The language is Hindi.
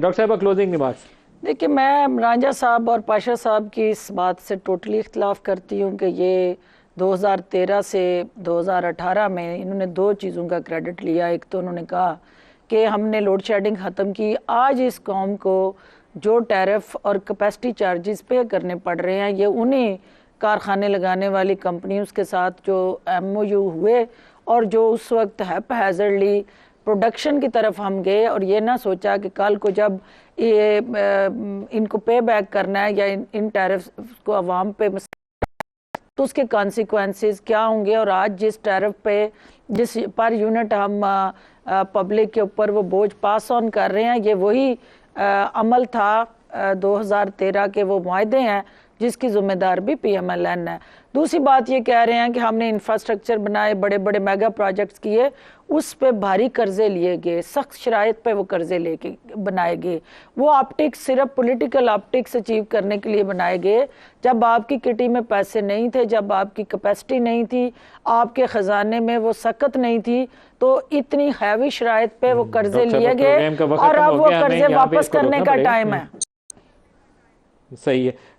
डॉक्टर साहब क्लोजिंग रिमार्क्स। देखिए, मैं रांझा साहब और पाशा साहब की इस बात से टोटली इख्तलाफ करती हूँ कि ये 2013 से 2018 में इन्होंने दो चीज़ों का क्रेडिट लिया। एक तो उन्होंने कहा कि हमने लोड शेडिंग ख़त्म की। आज इस कौम को जो टैरिफ और कैपेसिटी चार्जेस पे करने पड़ रहे हैं, ये उन्हीं कारखाने लगाने वाली कंपनियों के साथ जो MOU हुए और जो उस वक्त हैज़र्डली प्रोडक्शन की तरफ हम गए और ये ना सोचा कि कल को जब ये इनको पे बैक करना है या इन टैरिफ को अवाम पे तो उसके कॉन्सिक्वेंसेस क्या होंगे। और आज जिस टैरिफ पे जिस पर यूनिट हम पब्लिक के ऊपर वो बोझ पास ऑन कर रहे हैं, ये वही अमल था 2013 के वो मुआहदे हैं जिसकी ज़िम्मेदार भी PMLN है। दूसरी बात ये कह रहे हैं कि हमने इंफ्रास्ट्रक्चर बनाए, बड़े बड़े मेगा प्रोजेक्ट्स किए, उस पे भारी कर्जे लिए गए, सख्त शराइत पे वो कर्जे लेके बनाए गए। वो ऑप्टिक्स सिर्फ पॉलिटिकल ऑप्टिक्स अचीव करने के लिए बनाए गए। जब आपकी किटी में पैसे नहीं थे, जब आपकी कैपेसिटी नहीं थी, आपके ख़जाने में वो सकत नहीं थी, तो इतनी हैवी शराइत पे वो कर्जे लिए गए और अब वो कर्जे वापस करने का टाइम है। सही है।